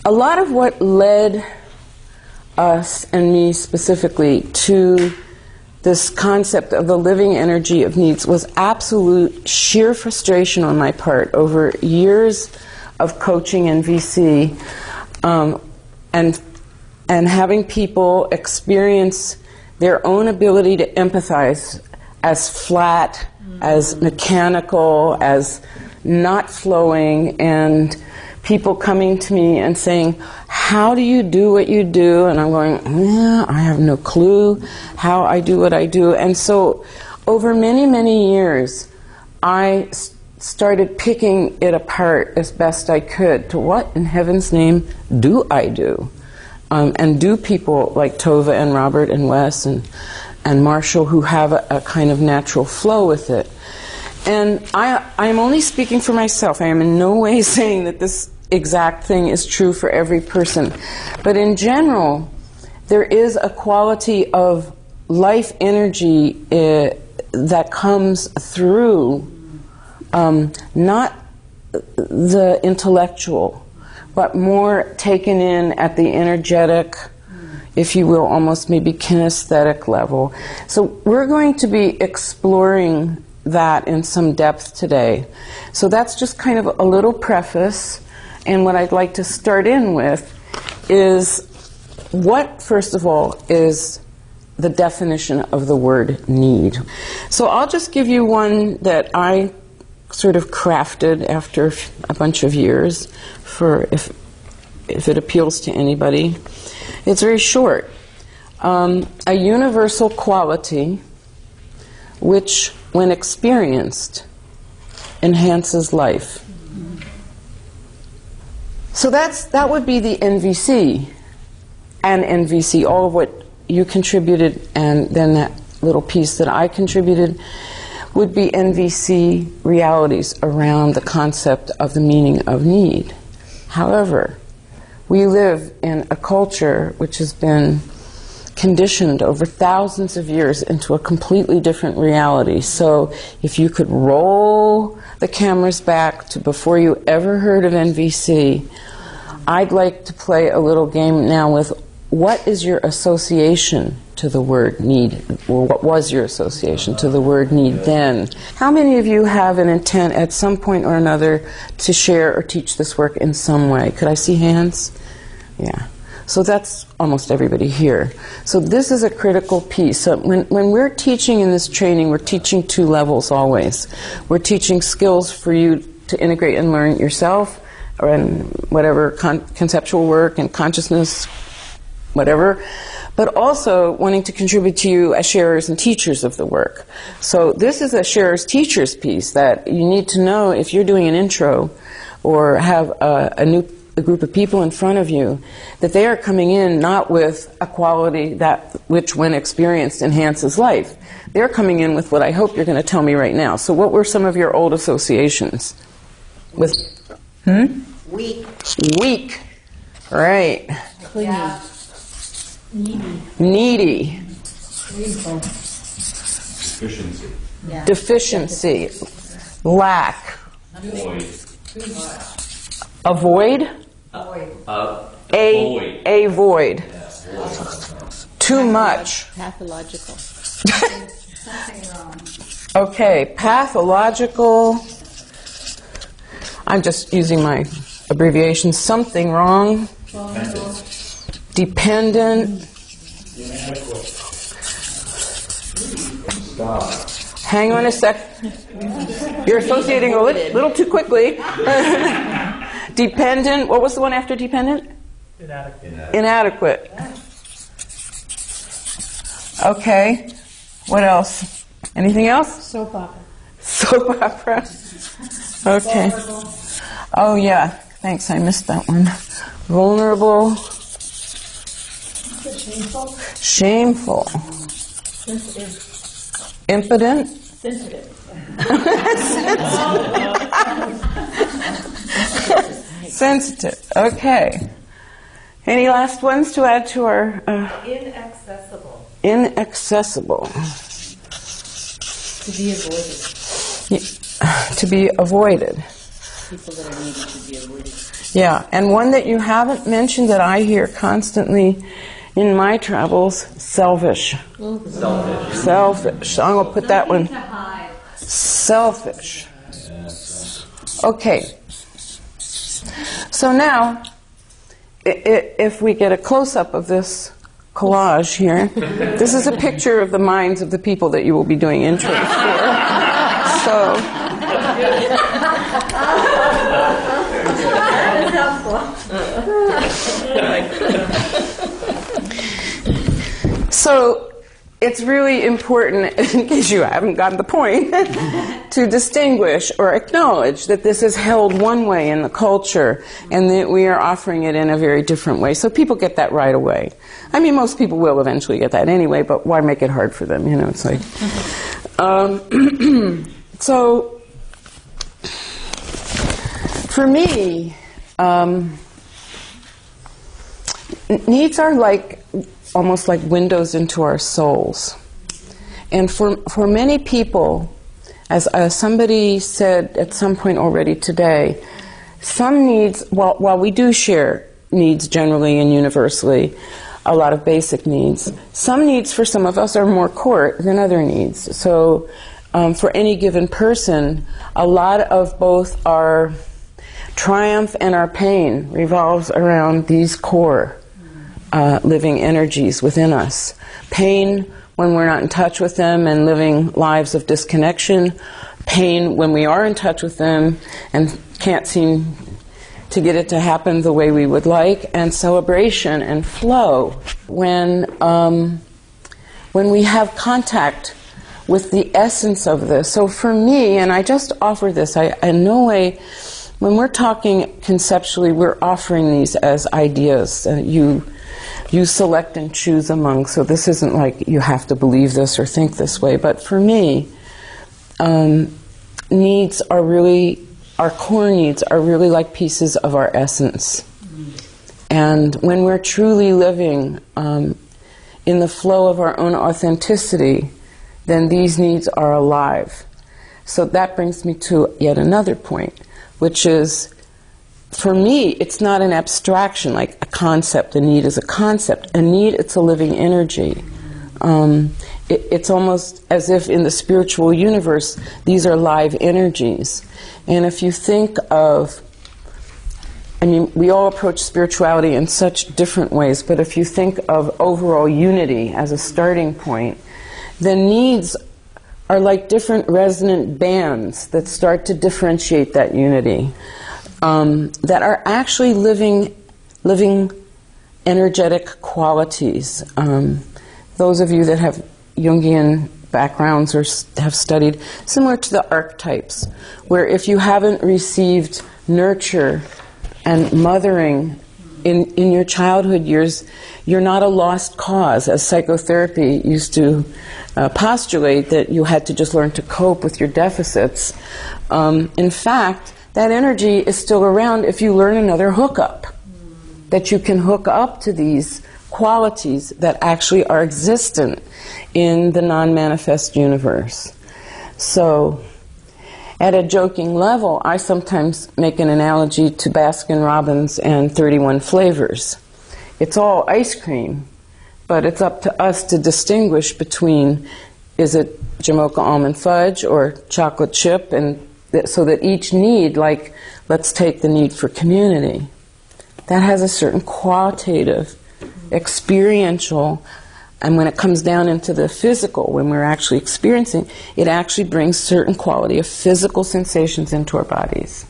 a lot of what led us, and me specifically, to this concept of the living energy of needs was absolute sheer frustration on my part over years of coaching in VC, and having people experience their own ability to empathize as flat, as mechanical, as not flowing, and people coming to me and saying, how do you do what you do? And I'm going, yeah, I have no clue how I do what I do. And so over many, many years, I started picking it apart as best I could to what in heaven's name do I do? And do people like Tova and Robert and Wes and Marshall who have a kind of natural flow with it? And I'm only speaking for myself. I am in no way saying that this exact thing is true for every person. But in general, there is a quality of life energy that comes through not the intellectual, but more taken in at the energetic, if you will, almost maybe kinesthetic level. So we're going to be exploring that in some depth today. So that's just kind of a little preface. And what I'd like to start in with is what, first of all, is the definition of the word need. So I'll just give you one that I sort of crafted after a bunch of years for if it appeals to anybody. It's very short. A universal quality which, when experienced, enhances life. So that would be the NVC, and NVC, all of what you contributed, and then that little piece that I contributed would be NVC realities around the concept of the meaning of need. However, we live in a culture which has been conditioned over thousands of years into a completely different reality. So if you could roll the cameras back to before you ever heard of NVC, I'd like to play a little game now with what is your association to the word need, or what was your association to the word need then? How many of you have an intent at some point or another to share or teach this work in some way? Could I see hands? Yeah. So that's almost everybody here. So this is a critical piece. So when we're teaching in this training, we're teaching two levels always. We're teaching skills for you to integrate and learn yourself, or in whatever conceptual work and consciousness, whatever, but also wanting to contribute to you as sharers and teachers of the work. So this is a sharers teachers piece that you need to know if you're doing an intro or have a group of people in front of you, that they are coming in not with a quality that which when experienced enhances life. They're coming in with what I hope you're going to tell me right now. So what were some of your old associations with? Weak. Weak. Right. Yeah. Needy. Deficiency. Yeah. Deficiency. Lack. Void. Avoid. Void. A void. Yeah, void. Too much. Pathological. Something wrong. Okay, pathological. I'm just using my abbreviation. Something wrong. Dependent. Stop. Hang on a sec. You're associating a little too quickly. Dependent. What was the one after dependent? Inadequate. Okay. What else? Anything else? Soap opera. Soap opera. Okay. Oh, yeah. Thanks. I missed that one. Vulnerable. Shameful. Sensitive. Impotent. Sensitive. Sensitive. Okay. Any last ones to add to our... Inaccessible. Inaccessible. To be avoided. To be avoided. People that are needed to be avoided. Yeah, and one that you haven't mentioned that I hear constantly in my travels, selfish. Selfish. I'm going to put that one. To hide. Selfish. Okay. So now, if we get a close-up of this collage here, this is a picture of the minds of the people that you will be doing intros for. So it's really important, in case you haven't gotten the point, to distinguish or acknowledge that this is held one way in the culture and that we are offering it in a very different way. So people get that right away. I mean, most people will eventually get that anyway, but why make it hard for them? You know, it's like... so, for me, needs are like almost like windows into our souls. And for many people, as somebody said at some point already today, some needs, while we do share needs generally and universally, a lot of basic needs, some needs for some of us are more core than other needs. So for any given person, a lot of both our triumph and our pain revolves around these core living energies within us. Pain when we're not in touch with them and living lives of disconnection. Pain when we are in touch with them and can't seem to get it to happen the way we would like. And celebration and flow when we have contact with the essence of this. So for me, and I just offer this, in no way, when we're talking conceptually, we're offering these as ideas. You select and choose among, so this isn't like you have to believe this or think this way. But for me, needs are really, our core needs are really like pieces of our essence. And when we're truly living in the flow of our own authenticity, then these needs are alive. So that brings me to yet another point, which is, for me, it's not an abstraction, like a concept. A need is a concept. A need, it's a living energy. It's almost as if in the spiritual universe, these are live energies. And if you think of, I mean, we all approach spirituality in such different ways, but if you think of overall unity as a starting point, then needs are like different resonant bands that start to differentiate that unity. That are actually living energetic qualities. Those of you that have Jungian backgrounds or have studied, similar to the archetypes, where if you haven't received nurture and mothering in your childhood years, you're not a lost cause, as psychotherapy used to postulate, that you had to just learn to cope with your deficits. In fact, that energy is still around if you learn another hookup, that you can hook up to these qualities that actually are existent in the non-manifest universe. So, at a joking level, I sometimes make an analogy to Baskin-Robbins and 31 flavors. It's all ice cream, but it's up to us to distinguish between, is it Jamocha almond fudge or chocolate chip, and so that each need, like let's take the need for community, that has a certain qualitative, experiential, and when it comes down into the physical, when we're actually experiencing, it actually brings certain quality of physical sensations into our bodies.